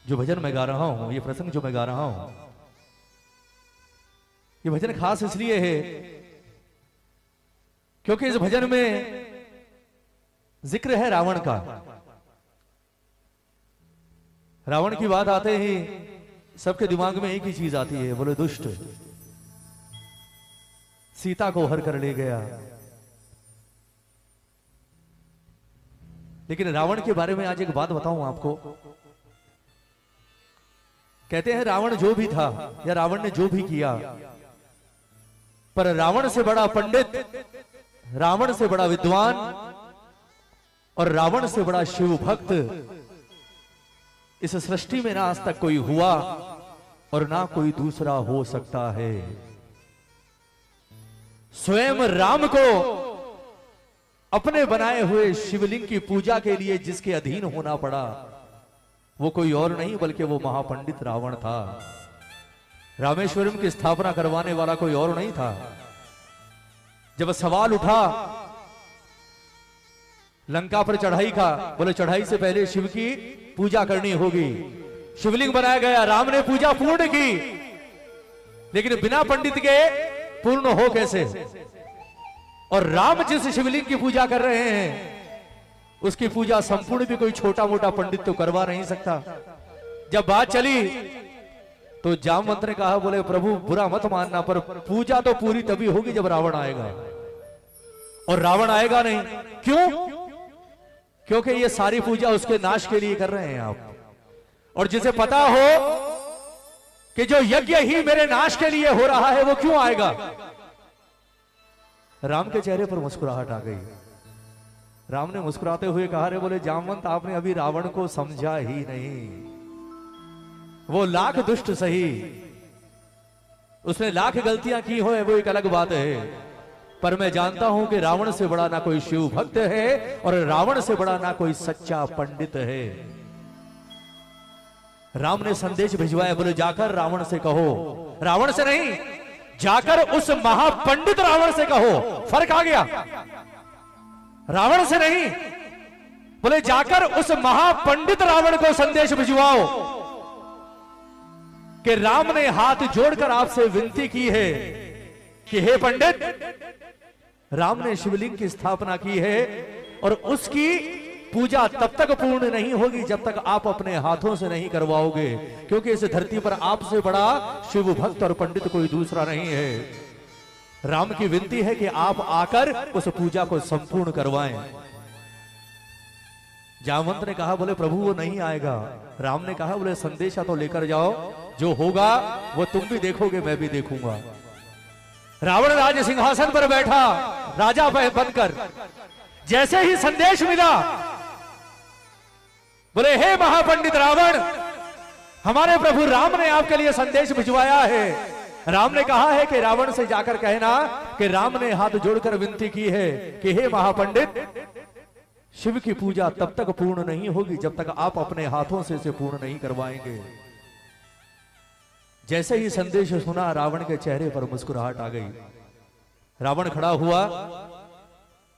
जो भजन मैं गा रहा हूं, ये प्रसंग जो मैं गा रहा हूं, ये भजन खास इसलिए है क्योंकि इस भजन में जिक्र है रावण का। रावण की बात आते ही सबके दिमाग में एक ही चीज आती है, बोले दुष्ट सीता को हर कर ले गया। लेकिन रावण के बारे में आज एक बात बताऊं आपको। कहते हैं रावण जो भी था या रावण ने जो भी किया, पर रावण से बड़ा पंडित, रावण से बड़ा विद्वान और रावण से बड़ा शिव भक्त इस सृष्टि में ना आज तक कोई हुआ और ना कोई दूसरा हो सकता है। स्वयं राम को अपने बनाए हुए शिवलिंग की पूजा के लिए जिसके अधीन होना पड़ा, वो कोई और नहीं बल्कि वो महापंडित रावण था। रामेश्वरम की स्थापना करवाने वाला कोई और नहीं था। जब सवाल उठा लंका पर चढ़ाई का, बोले चढ़ाई से पहले शिव की पूजा करनी होगी। शिवलिंग बनाया गया, राम ने पूजा पूर्ण की, लेकिन बिना पंडित के पूर्ण हो कैसे? और राम जिस शिवलिंग की पूजा कर रहे हैं उसकी पूजा संपूर्ण भी कोई छोटा मोटा पंडित तो करवा नहीं सकता। जब बात चली तो जामवंत ने कहा, बोले प्रभु बुरा मत मानना, पर पूजा तो पूरी तभी होगी जब रावण आएगा, और रावण आएगा नहीं। क्यों? क्योंकि ये सारी पूजा उसके नाश के लिए कर रहे हैं आप। और जिसे पता हो कि जो यज्ञ ही मेरे नाश के लिए हो रहा है वो क्यों आएगा? राम के चेहरे पर मुस्कुराहट आ गई। राम ने मुस्कुराते हुए कहा, रे बोले जामवंत आपने अभी रावण को समझा ही नहीं। वो लाख दुष्ट सही, उसने लाख गलतियां की हो वो एक अलग बात है, पर मैं जानता हूं कि रावण से बड़ा ना कोई शिव भक्त है और रावण से बड़ा ना कोई सच्चा पंडित है। राम ने संदेश भिजवाया, बोले जाकर रावण से कहो, रावण से नहीं, जाकर उस महापंडित रावण से कहो। फर्क आ गया, रावण से नहीं, बोले जाकर उस महापंडित रावण को संदेश भिजवाओ कि राम ने हाथ जोड़कर आपसे विनती की है कि हे पंडित, राम ने शिवलिंग की स्थापना की है और उसकी पूजा तब तक पूर्ण नहीं होगी जब तक आप अपने हाथों से नहीं करवाओगे, क्योंकि इस धरती पर आपसे बड़ा शिव भक्त और पंडित कोई दूसरा नहीं है। राम की विनती है कि आप आकर उस पूजा को संपूर्ण करवाएं। जामवंत ने कहा, बोले प्रभु वो नहीं आएगा। राम ने कहा, बोले संदेशा तो लेकर जाओ, जो होगा वो तुम भी देखोगे मैं भी देखूंगा। रावण राज सिंहासन पर बैठा राजा बनकर, जैसे ही संदेश मिला, बोले हे महापंडित रावण, हमारे प्रभु राम ने आपके लिए संदेश भिजवाया है। राम ने कहा है कि रावण से जाकर कहना कि राम ने हाथ जोड़कर विनती की है कि हे महापंडित, शिव की पूजा तब तक पूर्ण नहीं होगी जब तक आप अपने हाथों से इसे पूर्ण नहीं करवाएंगे। जैसे ही संदेश सुना, रावण के चेहरे पर मुस्कुराहट आ गई। रावण खड़ा हुआ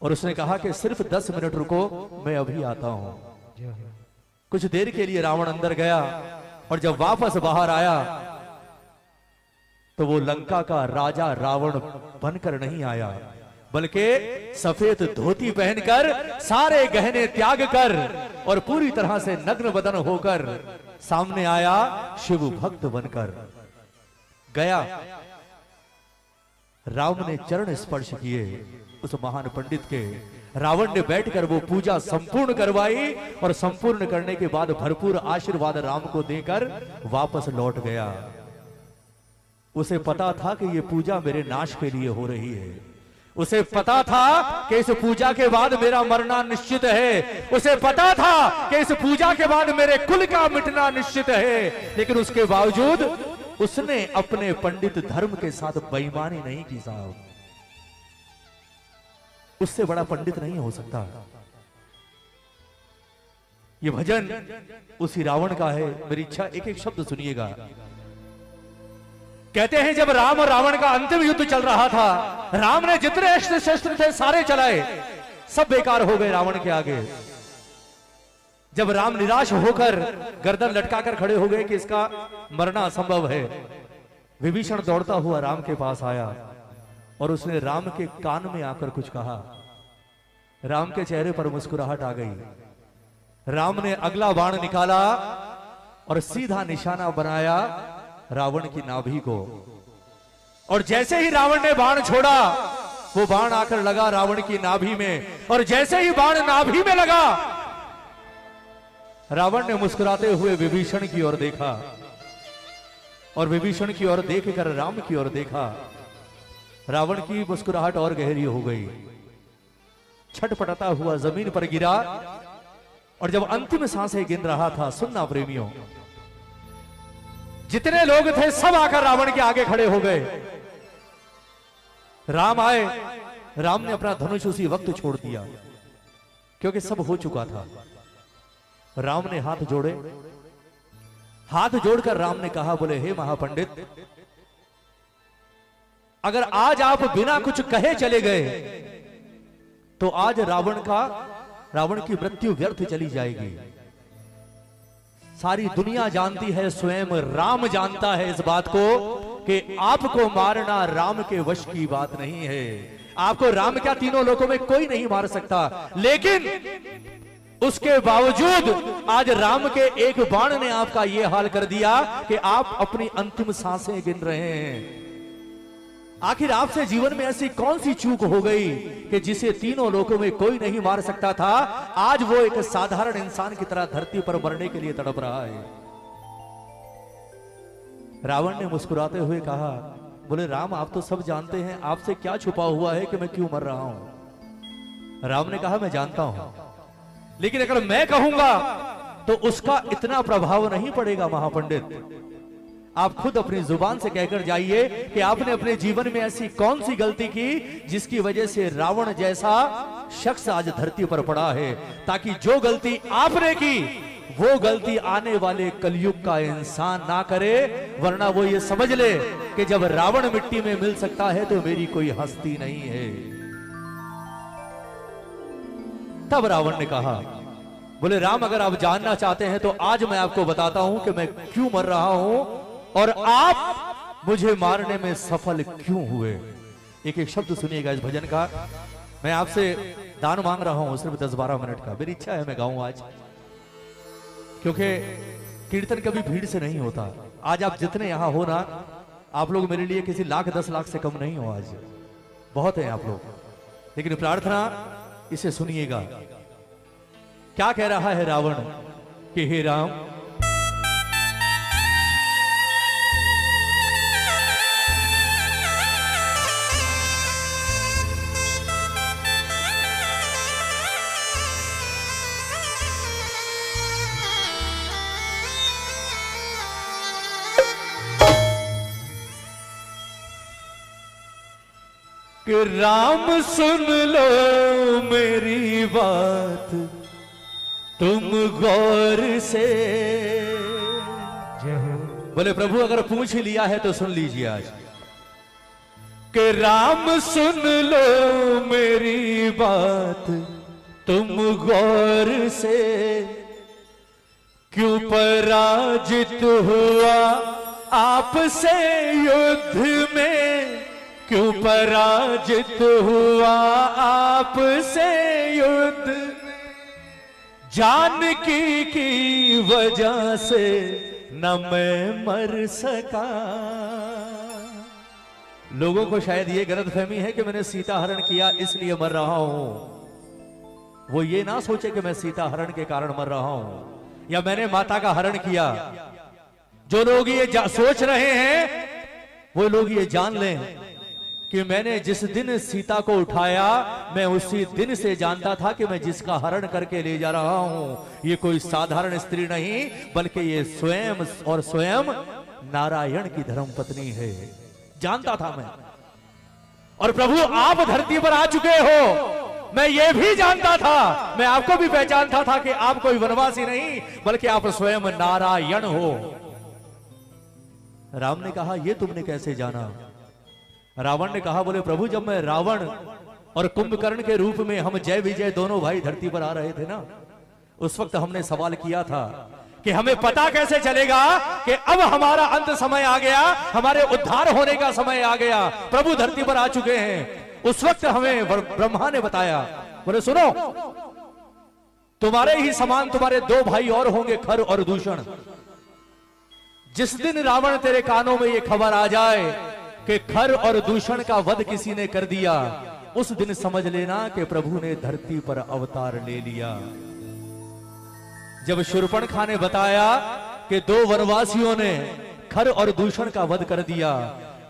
और उसने कहा कि सिर्फ 10 मिनट रुको, मैं अभी आता हूं। कुछ देर के लिए रावण अंदर गया और जब वापस बाहर आया तो वो लंका का राजा रावण बनकर नहीं आया, बल्कि सफेद धोती पहनकर, सारे गहने त्याग कर और पूरी तरह से नग्न बदन होकर सामने आया, शिव भक्त बनकर गया। राम ने चरण स्पर्श किए उस महान पंडित के। रावण ने बैठकर वो पूजा संपूर्ण करवाई और संपूर्ण करने के बाद भरपूर आशीर्वाद राम को देकर वापस लौट गया। उसे पता था कि ये पूजा मेरे नाश के लिए हो रही है। उसे पता था कि इस पूजा के बाद मेरा मरना निश्चित है। उसे पता था कि इस पूजा के बाद मेरे कुल का मिटना निश्चित है। लेकिन उसके बावजूद उसने अपने पंडित धर्म के साथ बेईमानी नहीं की साहब। उससे बड़ा पंडित नहीं हो सकता। ये भजन उसी रावण का है। मेरी इच्छा एक एक शब्द सुनिएगा। कहते हैं जब राम और रावण का अंतिम युद्ध चल रहा था, राम ने जितने अस्त्र शस्त्र थे सारे चलाए, सब बेकार हो गए रावण के आगे। जब राम निराश होकर गर्दन लटकाकर खड़े हो गए कि इसका मरना असंभव है, विभीषण दौड़ता हुआ राम के पास आया और उसने राम के कान में आकर कुछ कहा। राम के चेहरे पर मुस्कुराहट आ गई। राम ने अगला बाण निकाला और सीधा निशाना बनाया रावण की नाभि को, और जैसे ही रावण ने बाण छोड़ा वो बाण आकर लगा रावण की नाभि में, और जैसे ही बाण नाभि में लगा रावण ने मुस्कुराते हुए विभीषण की ओर देखा, और विभीषण की ओर देखकर राम की ओर देखा। रावण की मुस्कुराहट और गहरी हो गई, छटपटाता हुआ जमीन पर गिरा, और जब अंतिम सांसें गिन रहा था, सुनना प्रेमियों, जितने लोग थे सब आकर रावण के आगे खड़े हो गए। राम आए, राम ने अपना धनुष उसी वक्त छोड़ दिया क्योंकि सब हो चुका था। राम ने हाथ जोड़े, हाथ जोड़कर राम ने कहा, बोले हे महापंडित, अगर आज आप बिना कुछ कहे चले गए तो आज रावण की मृत्यु व्यर्थ चली जाएगी। सारी दुनिया जानती है, स्वयं राम जानता है इस बात को कि आपको मारना राम के वश की बात नहीं है। आपको राम क्या तीनों लोकों में कोई नहीं मार सकता, लेकिन उसके बावजूद आज राम के एक बाण ने आपका यह हाल कर दिया कि आप अपनी अंतिम सांसें गिन रहे हैं। आखिर आपसे जीवन में ऐसी कौन सी चूक हो गई कि जिसे तीनों लोकों में कोई नहीं मार सकता था, आज वो एक साधारण इंसान की तरह धरती पर मरने के लिए तड़प रहा है। रावण ने मुस्कुराते हुए कहा, बोले राम, आप तो सब जानते हैं, आपसे क्या छुपा हुआ है कि मैं क्यों मर रहा हूं। राम ने कहा, मैं जानता हूं, लेकिन अगर मैं कहूंगा तो उसका इतना प्रभाव नहीं पड़ेगा महापंडित। आप खुद अपनी जुबान से कहकर जाइए कि आपने अपने जीवन में ऐसी कौन सी गलती की जिसकी वजह से रावण जैसा शख्स आज धरती पर पड़ा है, ताकि जो गलती आपने की वो गलती आने वाले कलयुग का इंसान ना करे, वरना वो ये समझ ले कि जब रावण मिट्टी में मिल सकता है तो मेरी कोई हस्ती नहीं है। तब रावण ने कहा, बोले राम, अगर आप जानना चाहते हैं तो आज मैं आपको बताता हूं कि मैं क्यों मर रहा हूं और आप मुझे मारने में सफल क्यों हुए। एक एक शब्द सुनिएगा इस भजन का। मैं आपसे दान मांग रहा हूं सिर्फ 10-12 मिनट का। मेरी इच्छा है मैं गाऊं आज, क्योंकि कीर्तन कभी भीड़ से नहीं होता। आज आप जितने यहां हो ना, आप लोग मेरे लिए किसी लाख 10 लाख से कम नहीं हो। आज बहुत है आप लोग, लेकिन प्रार्थना इसे सुनिएगा। क्या कह रहा है रावण कि हे राम, कि राम सुन लो मेरी बात तुम गौर से। बोले प्रभु, अगर पूछ लिया है तो सुन लीजिए आज। कि राम सुन लो मेरी बात तुम गौर से, क्यों पराजित हुआ आपसे युद्ध में, क्यों पराजित हुआ आपसे युद्ध, जानकी की वजह से न मैं मर सका। लोगों को शायद ये गलतफहमी है कि मैंने सीता हरण किया इसलिए मर रहा हूं। वो ये ना सोचे कि मैं सीता हरण के कारण मर रहा हूं या मैंने माता का हरण किया। जो लोग ये सोच रहे हैं वो लोग ये जान लें कि मैंने जिस दिन सीता को उठाया, मैं उसी दिन से जानता था कि मैं जिसका हरण करके ले जा रहा हूं ये कोई साधारण स्त्री नहीं, बल्कि ये स्वयं और स्वयं नारायण की धर्मपत्नी है। जानता था मैं। और प्रभु, आप धरती पर आ चुके हो, मैं ये भी जानता था, मैं आपको भी पहचानता था कि आप कोई वनवासी नहीं बल्कि आप स्वयं नारायण हो। राम ने कहा, ये तुमने कैसे जाना? रावण ने कहा, बोले प्रभु, जब मैं रावण और कुंभकर्ण के रूप में हम जय विजय दोनों भाई धरती पर आ रहे थे ना, उस वक्त हमने सवाल किया था कि हमें पता कैसे चलेगा कि अब हमारा अंत समय आ गया, हमारे उद्धार होने का समय आ गया, प्रभु धरती पर आ चुके हैं। उस वक्त हमें ब्रह्मा ने बताया, बोले सुनो, तुम्हारे ही समान तुम्हारे दो भाई और होंगे, खर और दूषण। जिस दिन रावण तेरे कानों में ये खबर आ जाए कि खर और दूषण का वध किसी ने कर दिया, उस दिन समझ लेना कि प्रभु ने धरती पर अवतार ले लिया। जब शूर्पणखा ने बताया कि दो वनवासियों ने खर और दूषण का वध कर दिया,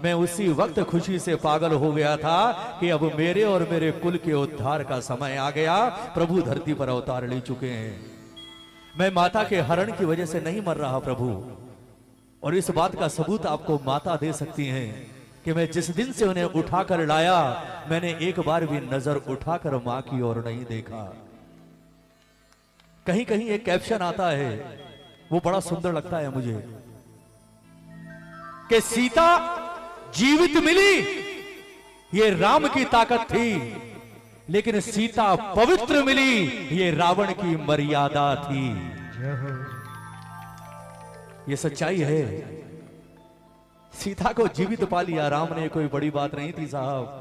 मैं उसी वक्त खुशी से पागल हो गया था कि अब मेरे और मेरे कुल के उद्धार का समय आ गया, प्रभु धरती पर अवतार ले चुके हैं। मैं माता के हरण की वजह से नहीं मर रहा प्रभु, और इस बात का सबूत आपको माता दे सकती हैं कि मैं जिस दिन से उन्हें उठाकर लाया, मैंने एक बार भी नजर उठाकर मां की ओर नहीं देखा। कहीं कहीं एक कैप्शन आता है, वो बड़ा सुंदर लगता है मुझे, कि सीता जीवित मिली ये राम की ताकत थी, लेकिन सीता पवित्र मिली ये रावण की मर्यादा थी। ये सच्चाई है। सीता को जीवित पा लिया राम ने, कोई बड़ी बात नहीं थी साहब,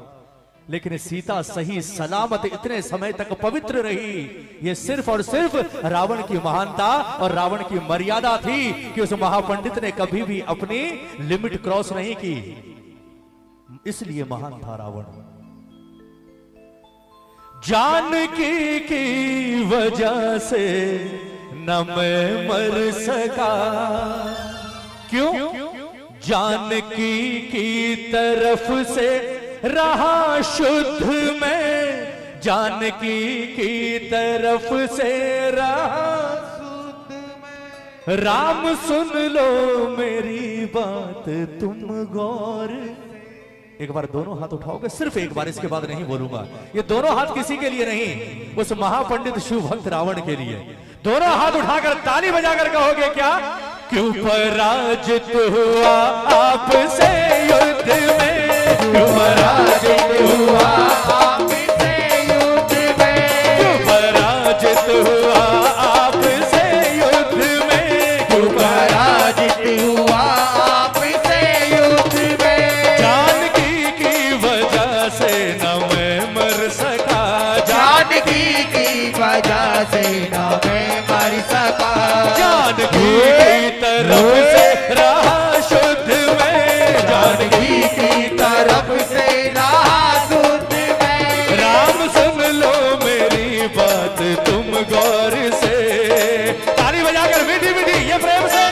लेकिन सीता सही सलामत इतने समय तक पवित्र रही, ये सिर्फ और सिर्फ रावण की महानता और रावण की मर्यादा थी कि उस महापंडित ने कभी भी अपनी लिमिट क्रॉस नहीं की, इसलिए महान था रावण। जानकी की वजह से न मैं मर सका, क्यों? जानकी की तरफ से रहा शुद्ध में, जानकी की तरफ से रहा शुद्ध में। राम सुन लो मेरी बात तुम गौर। एक बार दोनों हाथ उठाओगे, सिर्फ एक बार, इसके बाद नहीं बोलूंगा। ये दोनों हाथ किसी के लिए नहीं, उस महापंडित शिव भक्त रावण के लिए। दोनों हाथ उठाकर ताली बजाकर कहोगे क्या? क्यों पराजित हुआ आपसे युद्ध में, क्यों पराजित हुआ आपसे युद्ध में, क्यों पराजित हुआ आपसे युद्ध में, क्यों पराजित हुआ आपसे युद्ध में। जानकी की वजह से न मैं मर सका, जानकी की वजह से न मैं मर सका। जानकी की तरफ से रहा शुद्ध में, जानकी की तरफ से रहा शुद्ध में। राम सुन लो मेरी बात तुम गौर से। ताली बजाकर मीठी मीठी ये प्रेम से।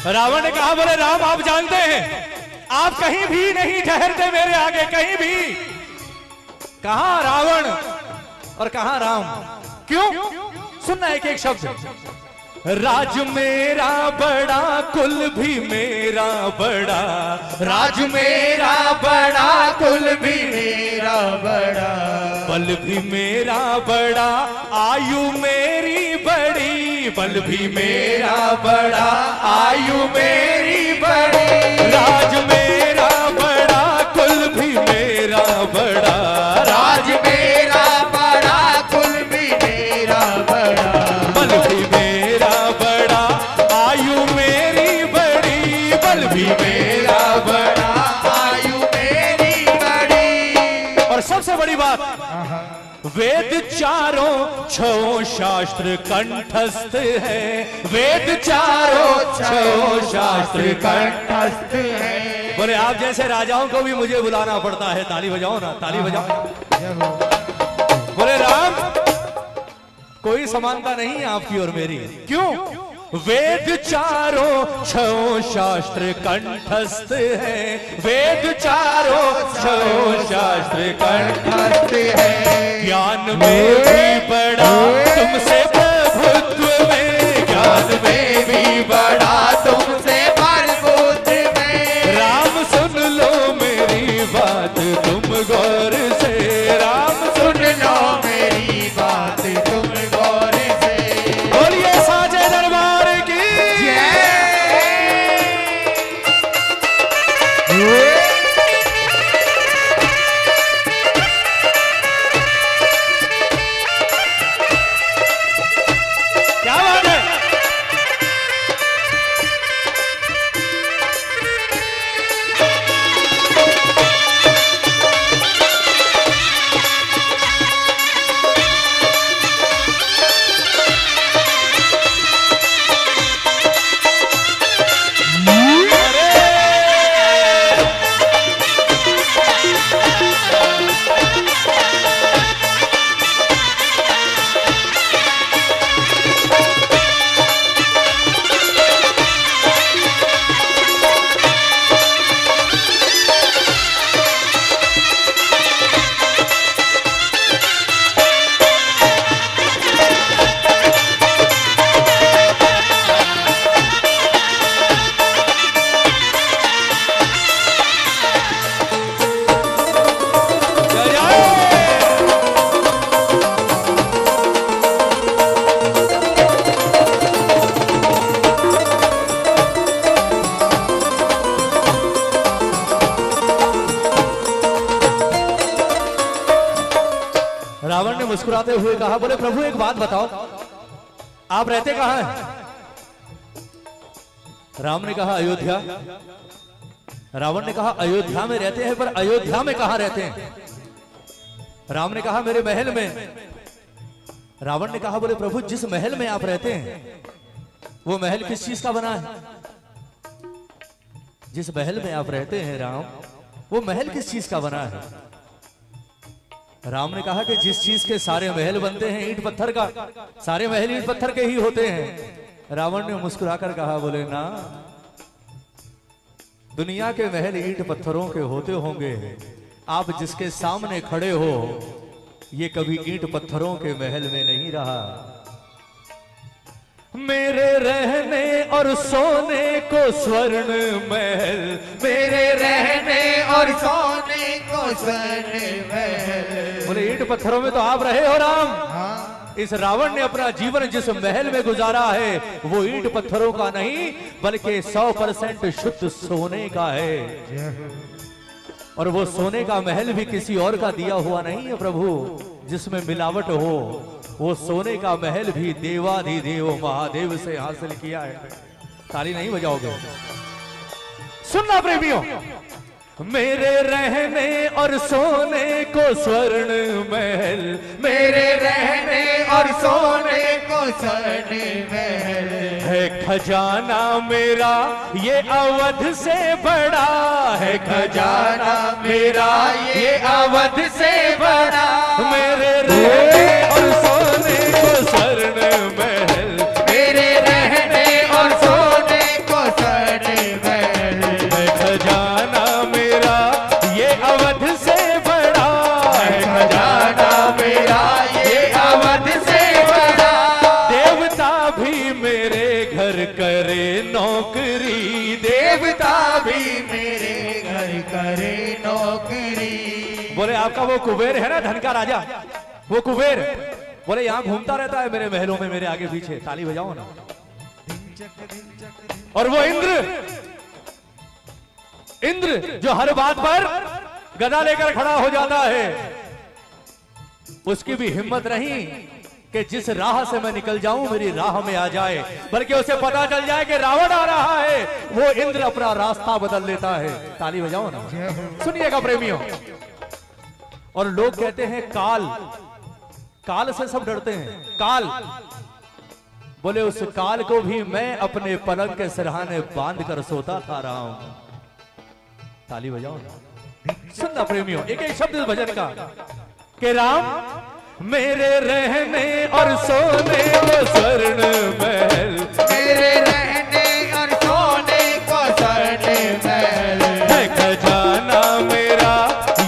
रावण ने कहा, बोले राम आप जानते हैं आप कहीं भी नहीं ठहरते मेरे आगे, कहीं भी। कहां रावण और कहां राम? क्यों? सुनना एक एक शब्द। राज मेरा बड़ा कुल भी मेरा बड़ा, राज मेरा बड़ा कुल भी मेरा बड़ा, बल भी मेरा बड़ा आयु मेरी बड़ी, बल भी मेरा बड़ा आयु मेरी बड़ी। राज मेरा बड़ा कुल भी मेरा बड़ा, राज मेरा बड़ा कुल भी मेरा बड़ा, बल भी मेरा बड़ा आयु मेरी बड़ी, बल भी मेरा बड़ा आयु मेरी बड़ी। और सबसे बड़ी बात, वेद चारों छो शास्त्र कंठस्थ है, वेद चारों छो शास्त्र कंठस्थ है। बोले आप जैसे राजाओं को भी मुझे बुलाना पड़ता है। ताली बजाओ ना, ताली बजाओ। बोले राम कोई समानता नहीं है आपकी और मेरी। क्यों? वेद चारों छओ शास्त्र कंठस्थ है, वेद चारों छओ शास्त्र कंठस्थ है। ज्ञान में भी बड़ा तुमसे प्रभुत्व में, ज्ञान में भी बड़ा तुमसे प्रभुत्व में। राम सुन लो मेरी बात तुम गौर से, राम सुन लो मेरी बात तुम गौर से। बोलिए साजे दरबार की क्या बात है। रावण ने मुस्कुराते हुए कहा, बोले प्रभु एक बात बताओ, आप रहते कहां हैं? राम ने कहा अयोध्या। रावण ने कहा अयोध्या में रहते हैं, पर अयोध्या में कहां रहते हैं? राम ने कहा मेरे महल में। रावण ने कहा बोले प्रभु जिस महल में आप रहते हैं वो महल किस चीज का बना है? जिस महल में आप रहते हैं राम, वो महल किस चीज का बना है? राम ने कहा कि जिस चीज के सारे महल बनते हैं ईंट पत्थर का, सारे महल ईंट पत्थर के ही होते हैं। रावण ने मुस्कुराकर कहा बोले ना, दुनिया के महल ईंट पत्थरों के होते होंगे, आप जिसके सामने खड़े हो ये कभी ईंट पत्थरों के महल में नहीं रहा। मेरे रहने और सोने को स्वर्ण महल, मेरे रहने और सोने को स्वर्ण महल। बोले ईंट पत्थरों में तो आप रहे हो राम। हाँ। इस रावण ने अपना जीवन जिस महल में गुजारा है वो ईंट पत्थरों का नहीं बल्कि 100% शुद्ध सोने का है। और वो सोने का महल भी किसी और का दिया हुआ नहीं है प्रभु जिसमें मिलावट हो। वो सोने का महल भी देवाधिदेव महादेव से हासिल किया है। ताली नहीं बजाओगे? सुनना प्रेमियों, मेरे रहने और सोने को स्वर्ण महल, मेरे रहने और सोने को स्वर्ण महल है। खजाना मेरा ये अवध से बड़ा है, खजाना मेरा ये अवध से बड़ा। मेरे रहने और सोने को स्वर्ण महल, मेरे रहने और सोने को स्वर्ण महल है। खजाना मेरा ये अवध से बड़ा है, खजाना मेरा ये अवध से बड़ा। देवता भी मेरे घर करे नौकरी, देवता भी मेरे घर करे नौकरी। बोले आपका वो कुबेर है ना, धन का राजा, वो कुबेर बोले यहाँ घूमता रहता है मेरे महलों में, मेरे आगे पीछे। ताली बजाओ ना। और वो इंद्र जो हर बात पर गदा लेकर खड़ा हो जाता है, उसकी भी हिम्मत नहीं कि जिस राह से मैं निकल जाऊं मेरी राह में आ जाए, बल्कि उसे पता चल जाए कि रावण आ रहा है, वो इंद्र अपना रास्ता बदल लेता है। ताली बजाओ ना। सुनिएगा प्रेमियों। और लोग कहते हैं काल, काल से सब डरते हैं। काल बोले उस काल को भी मैं अपने पलंग के सिरहाने बांध कर सोता था राम। ताली बजाओ ना। सुनना प्रेमियों, एक एक शब्द भजन का कि राम मेरे रहने और सोने को स्वर्ण महल, मेरे रहने और सोने को स्वर्ण महल, है खजाना मेरा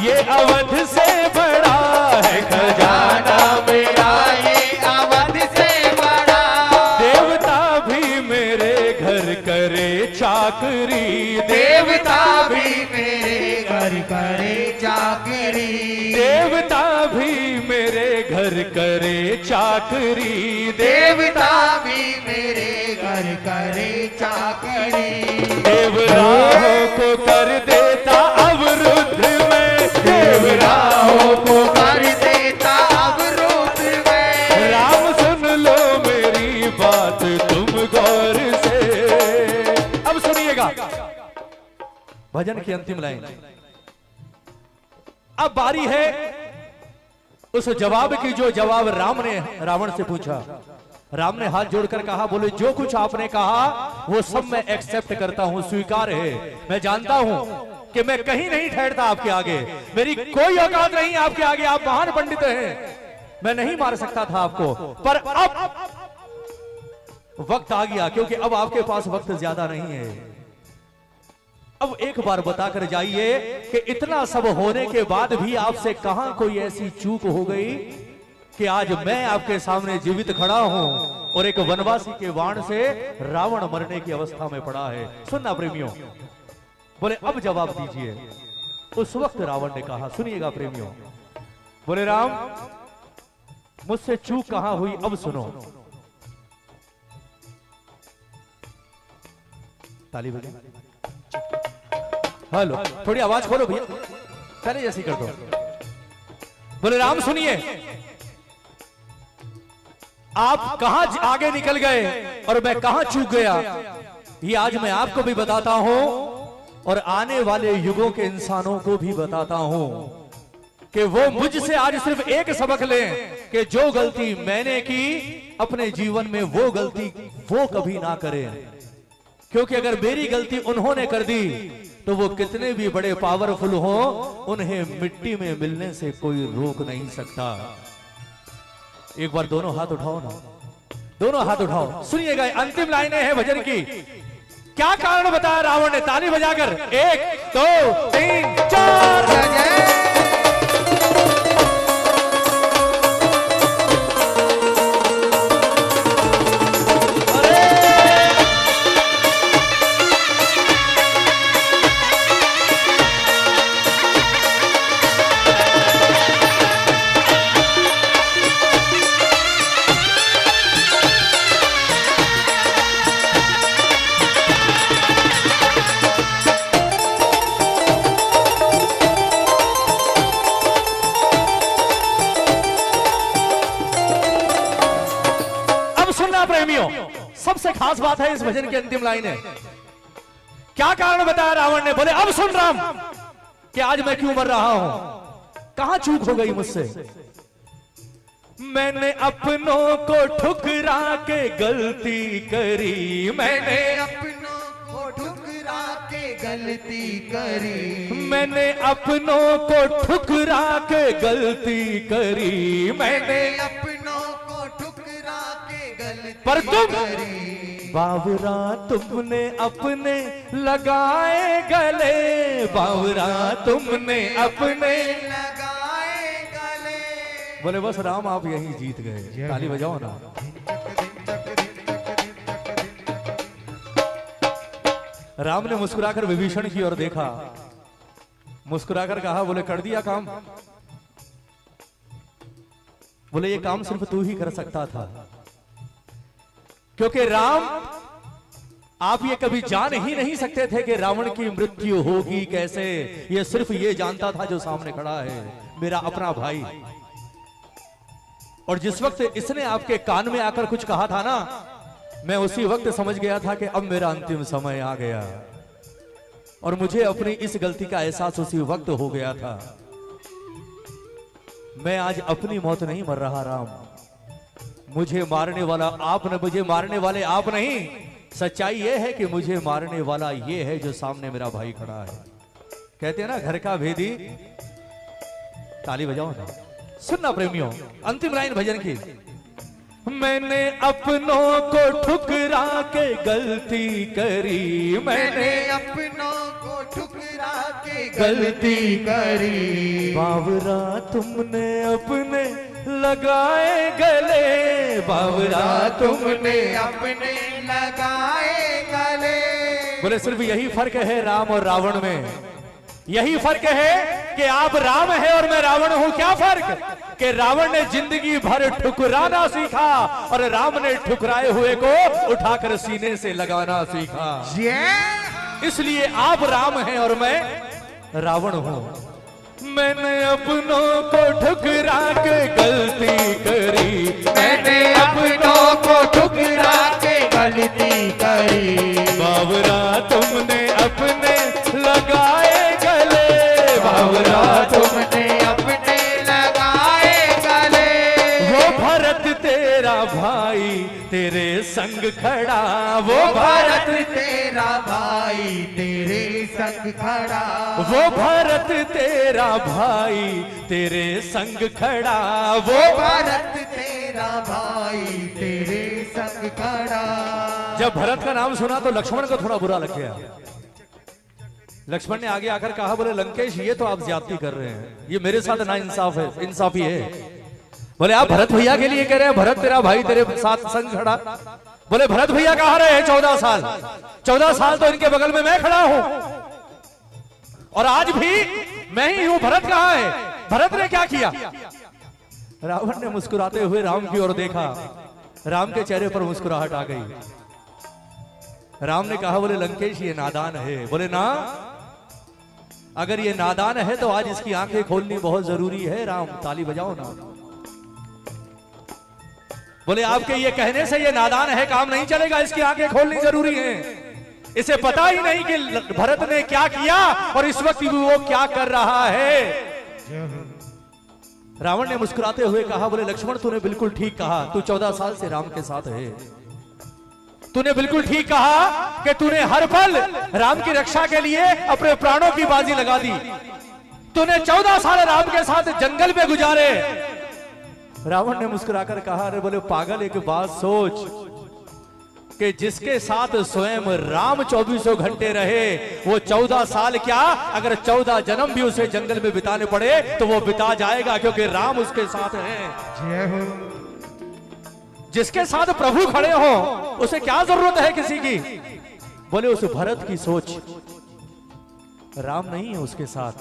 ये अवध से बड़ा, है खजाना मेरा ये अवध से बड़ा। देवता भी मेरे घर करे चाकरी, देवता भी मेरे घर करे चाकरी, देवता भी मेरे घर करे चाकरी, देवता भी मेरे घर करे चाकरी। देवराहों को कर देता अवरुद्ध में, देवराहों को कर देता अवरुद्ध में। राम सुन लो मेरी बात तुम गौर से। अब सुनिएगा भजन की अंतिम लाइन। अब बारी है उस जवाब की जो जवाब राम ने रावण से पूछा। राम ने हाथ जोड़कर कहा, बोले जो कुछ आपने कहा वो सब मैं एक्सेप्ट करता हूं, स्वीकार है। मैं जानता हूं कि मैं कहीं नहीं ठहरता आपके आगे, मेरी कोई औकात नहीं आपके आगे, आप महान पंडित हैं, मैं नहीं मार सकता था आपको। पर अब वक्त आ गया, क्योंकि अब आपके पास वक्त ज्यादा नहीं है। अब एक बार बताकर जाइए कि इतना सब होने के बाद भी आपसे कहां कोई ऐसी चूक हो गई कि आज मैं आपके सामने जीवित खड़ा हूं और एक वनवासी के बाण से रावण मरने की अवस्था में पड़ा है। सुनना प्रेमियों, बोले अब जवाब दीजिए। उस वक्त रावण ने कहा, सुनिएगा प्रेमियों, बोले राम मुझसे चूक कहां हुई, अब सुनो। ताली बजा। हेलो, थोड़ी आवाज खोलो भैया, पहले जैसी कर दो। बोले राम सुनिए, आप कहां आगे निकल गए और मैं कहां चूक गया, ये आज मैं आपको भी बताता हूं और आने वाले युगों के इंसानों को भी बताता हूं कि वो मुझसे आज सिर्फ एक सबक लें कि जो गलती मैंने की अपने जीवन में वो गलती वो कभी ना करें। क्योंकि अगर मेरी गलती उन्होंने कर दी तो वो कितने भी बड़े पावरफुल हो, उन्हें मिट्टी में मिलने से कोई रोक नहीं सकता। एक बार दोनों हाथ उठाओ ना, दोनों हाथ उठाओ। सुनिएगा अंतिम लाइनें हैं भजन की। क्या कारण बताया रावण ने, ताली बजाकर 1 2 3 4। प्रेमियों, सबसे खास बात है इस भजन की अंतिम लाइन है। क्या कारण बताया रावण ने, बोले अब सुन राम कि आज मैं क्यों मर रहा हूं, कहां चूक हो गई मुझसे। मैंने अपनों को ठुकरा के गलती करी, मैंने अपनों को ठुकरा के गलती करी, मैंने अपनों को ठुकरा के गलती करी, मैंने अपनों को ठुकरा के गलती पर तुम करी। बावरा तुमने अपने लगाए गले, बावरा तुमने अपने लगाए गले। बोले बस राम आप यहीं जीत गए, ताली बजाओ ना। राम ने मुस्कुराकर विभीषण की ओर देखा, मुस्कुराकर कहा, बोले कर दिया काम। बोले ये काम सिर्फ तू ही कर सकता था, क्योंकि राम आप ये कभी जान ही नहीं सकते थे कि रावण की मृत्यु होगी कैसे। ये सिर्फ ये जानता था जो सामने खड़ा है, मेरा अपना भाई। और जिस वक्त इसने आपके कान में आकर कुछ कहा था ना, मैं उसी वक्त समझ गया था कि अब मेरा अंतिम समय आ गया। और मुझे अपनी इस गलती का एहसास उसी वक्त हो गया था। मैं आज अपनी मौत नहीं मर रहा राम, मुझे मारने वाला आप न, मुझे मारने वाले आप नहीं। सच्चाई यह है कि मुझे मारने वाला ये है जो सामने मेरा भाई खड़ा है। कहते हैं ना घर का भेदी, ताली बजाओ ना। सुनना प्रेमियों, अंतिम लाइन भजन की। मैंने अपनों को ठुकरा के गलती करी, मैंने अपनों को ठुकरा के गलती करी। बावरा तुमने अपने लगाए गले, बावरा तुमने अपने लगाए गले। बोले सिर्फ यही फर्क है राम और रावण में, यही फर्क है कि आप राम है और मैं रावण हूं। क्या फर्क कि रावण ने जिंदगी भर ठुकराना सीखा और राम ने ठुकराए हुए को उठाकर सीने से लगाना सीखा। इसलिए आप राम हैं और मैं रावण हूं। मैंने अपनों को ठुकरा के गलती करी, मैंने अपनों को ठुकरा के गलती करी। बावरा तुमने अपने लगाए गले, बावरा तुमने अपने लगाए गले। वो भरत तेरा भाई तेरे संग खड़ा, वो भारत तेरा भाई तेरे संग खड़ा। वो भारत तेरा भाई तेरे संग खड़ा, वो भारत तेरा भाई तेरे संग खड़ा। जब भरत का नाम सुना तो लक्ष्मण को थोड़ा बुरा लग गया। लक्ष्मण ने आगे आकर कहा, बोले लंकेश ये तो आप ज्यादती कर रहे हैं, ये मेरे साथ ना इंसाफ है, इंसाफी है। बोले आप भरत भैया के लिए कह रहे हैं, भरत तेरा भाई तेरे साथ संग खड़ा। बोले भरत भैया कहाँ रहे हैं 14 साल, 14 साल तो इनके बगल में मैं खड़ा हूं और आज भी मैं ही हूं। भरत कहाँ है, भरत ने क्या किया? रावण ने मुस्कुराते हुए राम की ओर देखा, राम के चेहरे पर मुस्कुराहट आ गई। राम ने कहा, बोले लंकेश ये नादान है। बोले ना, अगर ये नादान है तो आज इसकी आंखें खोलनी बहुत जरूरी है। राम ताली बजाओ ना। बोले आपके ये कहने से ये नादान है काम नहीं चलेगा, इसकी आंखें खोलनी जरूरी है। इसे पता ही नहीं कि भरत ने क्या किया और इस वक्त वो क्या कर रहा है। रावण ने मुस्कुराते हुए कहा, बोले लक्ष्मण तूने बिल्कुल ठीक कहा, तू 14 साल से राम के साथ है। तूने बिल्कुल ठीक कहा कि तूने हर पल राम की रक्षा के लिए अपने प्राणों की बाजी लगा दी। तूने 14 साल राम के साथ जंगल में गुजारे। रावण ने मुस्कुराकर कहा, अरे बोले पागल एक बात सोच कि जिसके साथ स्वयं राम 2400 घंटे रहे, वो 14 साल क्या अगर 14 जन्म भी उसे जंगल में बिताने पड़े तो वो बिता जाएगा, क्योंकि राम उसके साथ है। जिसके साथ प्रभु खड़े हो उसे क्या जरूरत है किसी की। बोले उस भरत की सोच, राम नहीं है उसके साथ।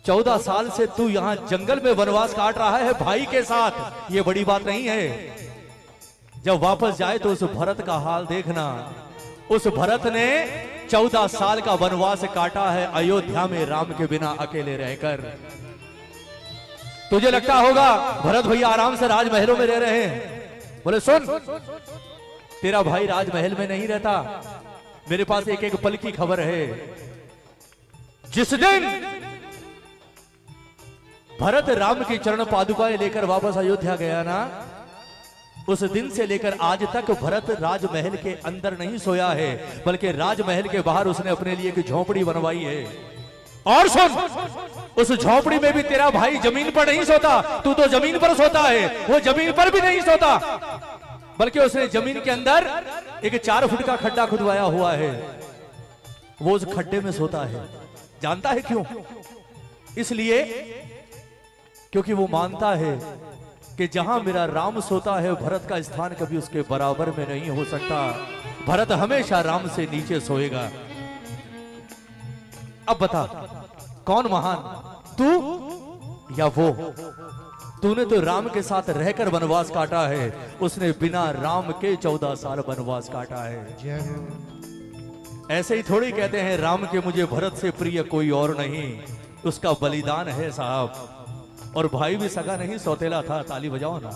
14 साल से तू यहां जंगल में वनवास काट रहा है भाई के साथ, ये बड़ी बात नहीं है। जब वापस जाए तो उस भरत का हाल देखना। उस भरत ने 14 साल का वनवास काटा है अयोध्या में राम के बिना अकेले रहकर। तुझे लगता होगा भरत भैया आराम से राजमहलों में रह रहे हैं। बोले सुन, तेरा भाई राजमहल में नहीं रहता। मेरे पास एक एक पल की खबर है। जिस दिन भरत राम की चरण पादुकाएं लेकर वापस अयोध्या गया ना, उस दिन से लेकर आज तक भरत राजमहल के अंदर नहीं सोया है, बल्कि राजमहल के बाहर उसने अपने लिए एक झोपड़ी बनवाई है। और सुन, उस झोपड़ी में भी तेरा भाई जमीन पर नहीं सोता, तू तो जमीन पर सोता है। वो जमीन पर भी नहीं सोता, बल्कि उसने जमीन के अंदर एक 4 फुट का खड्डा खुदवाया हुआ है। वो उस खड्डे में सोता है। जानता है क्यों? इसलिए क्योंकि वो मानता है कि जहां मेरा राम सोता है, भरत का स्थान कभी उसके बराबर में नहीं हो सकता। भरत हमेशा राम से नीचे सोएगा। अब बता कौन महान, तू या वो? तूने तो राम के साथ रहकर वनवास काटा है, उसने बिना राम के 14 साल वनवास काटा है। ऐसे ही थोड़ी कहते हैं राम के मुझे भरत से प्रिय कोई और नहीं, उसका बलिदान है साहब। और भाई भी सगा नहीं, सौतेला था। ताली बजाओ ना,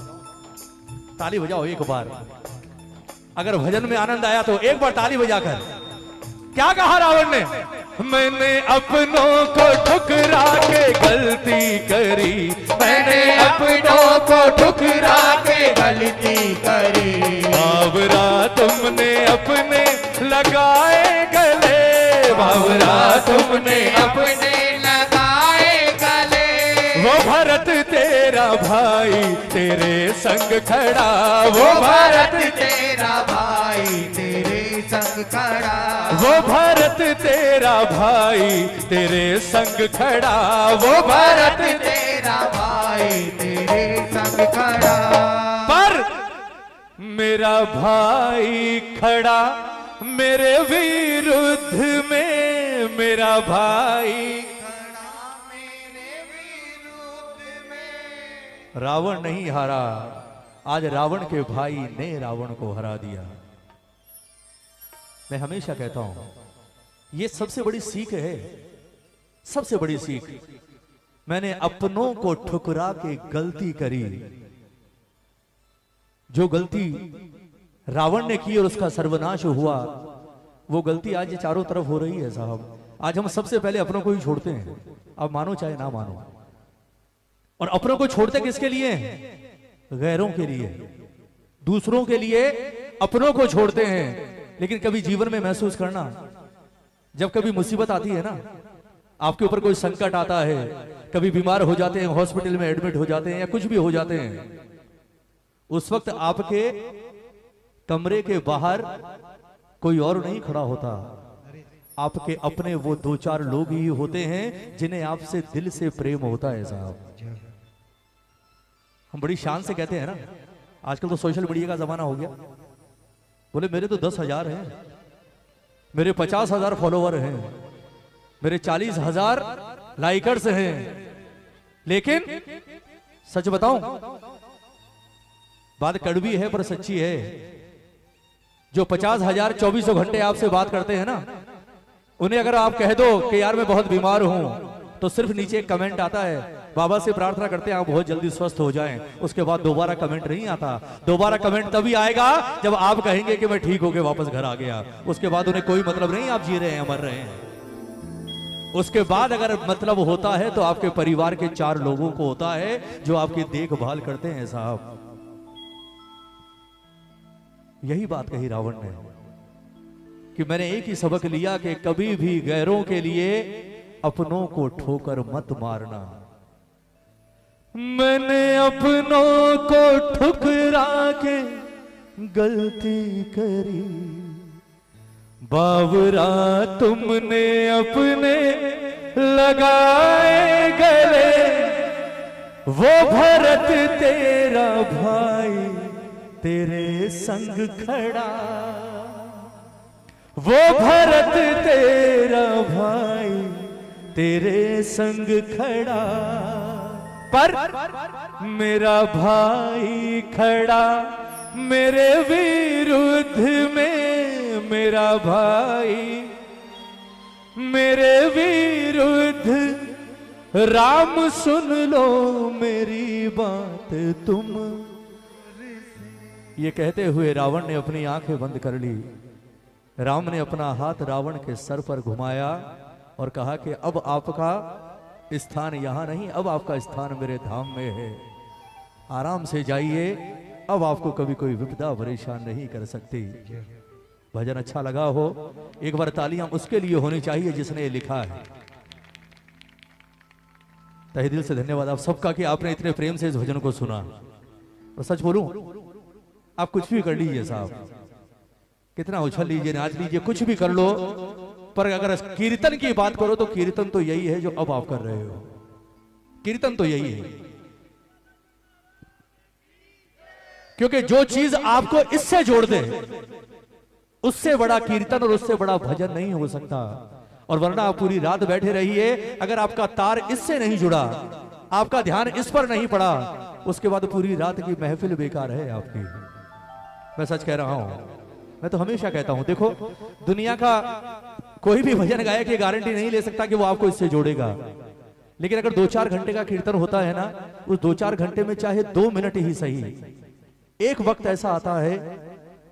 ताली बजाओ एक बार। अगर भजन में आनंद आया तो एक बार ताली बजाकर। क्या कहा रावण ने? मैंने अपनों को ठुकरा के गलती करी, मैंने अपनों को ठुकरा के गलती करी। बावरा तुमने अपने लगाए गले, बावरा तुमने अपने लगाए गले। वो भरत तेरा भाई तेरे संग खड़ा, वो भारत तेरा भाई तेरे संग खड़ा, वो भारत तेरा भाई तेरे संग खड़ा, वो भारत तेरा भाई तेरे संग खड़ा। पर मेरा भाई खड़ा मेरे विरुद्ध में, मेरा भाई मेरे विरुद्ध में। रावण नहीं हारा, आज रावण के भाई ने रावण को हरा दिया। मैं हमेशा कहता हूं ये सबसे बड़ी सीख है, सबसे बड़ी सीख। मैंने अपनों को ठुकरा के गलती करी, जो गलती रावण ने की और उसका सर्वनाश हुआ, वो गलती आज चारों तरफ हो रही है साहब। आज हम सबसे पहले अपनों को ही छोड़ते हैं, अब मानो चाहे ना मानो। और अपनों को छोड़ते किसके लिए हैं? गैरों के लिए, दूसरों के लिए अपनों को छोड़ते हैं। लेकिन कभी जीवन में महसूस करना, जब कभी मुसीबत आती है ना, आपके ऊपर कोई संकट आता है, कभी बीमार हो जाते हैं, हॉस्पिटल में एडमिट हो जाते हैं या कुछ भी हो जाते हैं, उस वक्त आपके कमरे के बाहर कोई और नहीं खड़ा होता, आपके अपने वो दो चार लोग ही होते हैं जिन्हें आपसे दिल से प्रेम होता है साहब। हम बड़ी शान से कहते हैं ना, आजकल तो सोशल मीडिया का जमाना हो गया, बोले मेरे तो 10,000 हैं, मेरे 50,000 फॉलोवर हैं, मेरे 40,000 लाइकर्स हैं। लेकिन सच बताऊं, बात कड़वी है पर सच्ची है। जो 50,000 2400 घंटे आपसे बात करते हैं ना, उन्हें अगर आप कह दो कि यार मैं बहुत बीमार हूं, तो सिर्फ नीचे एक कमेंट आता है, बाबा से प्रार्थना करते हैं आप बहुत जल्दी स्वस्थ हो जाएं। उसके बाद दोबारा कमेंट नहीं आता। दोबारा कमेंट तभी आएगा जब आप कहेंगे कि मैं ठीक होके वापस घर आ गया। उसके बाद उन्हें कोई मतलब नहीं आप जी रहे हैं, मर रहे हैं। उसके बाद अगर मतलब होता है तो आपके परिवार के 4 लोगों को होता है जो आपकी देखभाल करते हैं साहब। यही बात कही रावण ने कि मैंने एक ही सबक लिया कि कभी भी गैरों के लिए अपनों को ठोकर मत मारना। मैंने अपनों को ठुकरा के गलती करी, बावरा तुमने अपने लगाए गले, वो भरत तेरा भाई तेरे संग खड़ा, वो भरत तेरा भाई तेरे संग खड़ा। पर मेरा भाई खड़ा मेरे विरुद्ध में, मेरा भाई मेरे विरुद्ध। राम सुन लो मेरी बात तुम। ये कहते हुए रावण ने अपनी आंखें बंद कर ली। राम ने अपना हाथ रावण के सर पर घुमाया और कहा कि अब आपका स्थान यहां नहीं, अब आपका स्थान मेरे धाम में है। आराम से जाइए, अब आपको कभी कोई विपदा परेशान नहीं कर सकती। भजन अच्छा लगा हो, एक बार तालियां उसके लिए होनी चाहिए जिसने ये लिखा है। तहे दिल से धन्यवाद आप सबका कि आपने इतने प्रेम से इस भजन को सुना। और सच बोलूं, आप कुछ भी कर लीजिए साहब, कितना उछल लीजिए, नाच लीजिए, कुछ भी कर लो, पर अगर कीर्तन की बात करो तो कीर्तन तो यही है जो अब आप कर रहे हो। कीर्तन तो यही है, क्योंकि जो चीज आपको इससे जोड़ दे उससे बड़ा कीर्तन और उससे बड़ा भजन नहीं हो सकता। और वरना आप पूरी रात बैठे रहिए, अगर आपका तार इससे नहीं जुड़ा, आपका ध्यान इस पर नहीं पड़ा, उसके बाद पूरी रात की महफिल बेकार है आपकी। मैं सच कह रहा हूं, मैं तो हमेशा कहता हूं, देखो दुनिया का कोई भी भजन गायक ये गारंटी नहीं ले सकता कि वो आपको इससे जोड़ेगा। लेकिन अगर 2-4 घंटे का कीर्तन होता है ना, उस 2-4 घंटे में चाहे 2 मिनट ही सही, एक वक्त ऐसा आता है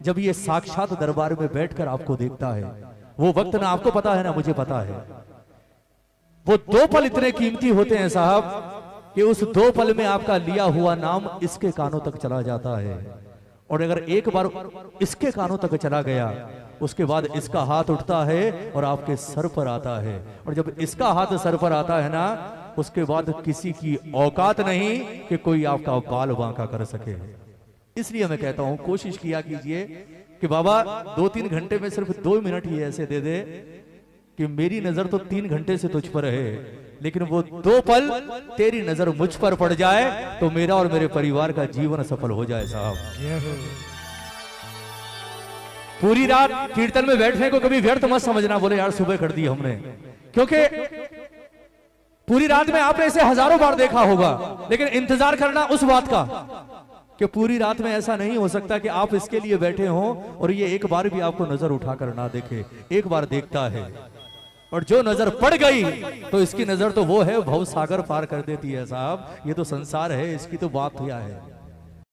जब ये साक्षात दरबार में बैठकर आपको देखता है। वो वक्त ना आपको पता है ना मुझे पता है। वो 2 पल इतने कीमती होते हैं साहब कि उस 2 पल में आपका लिया हुआ नाम इसके कानों तक चला जाता है। और अगर एक बार इसके कानों तक चला गया, उसके बाद इसका हाथ उठता है और आपके सर पर आता है। और जब इसका हाथ सर पर आता है ना, उसके बाद किसी की औकात नहीं कि कोई आपका बाल बांका कर सके। इसलिए मैं कहता हूं कोशिश किया कीजिए कि बाबा 2-3 घंटे में सिर्फ 2 मिनट ही ऐसे दे दे कि मेरी नजर तो 3 घंटे से तुझ पर है, लेकिन वो 2 पल तेरी नजर मुझ पर पड़ जाए तो मेरा और मेरे परिवार का जीवन सफल हो जाए साहब। पूरी रात कीर्तन में बैठने को कभी व्यर्थ मत समझना, बोले यार सुबह कर दी हमने, क्योंकि पूरी रात में आपने इसे हजारों बार देखा होगा, लेकिन इंतजार करना उस बात का कि पूरी रात में ऐसा नहीं हो सकता कि आप इसके लिए बैठे हो और ये एक बार भी आपको नजर उठाकर ना देखे। एक बार देखता है और जो नजर पड़ गई तो इसकी नजर तो वो है भव सागर पार कर देती है साहब। ये तो संसार है, इसकी तो बात क्या है।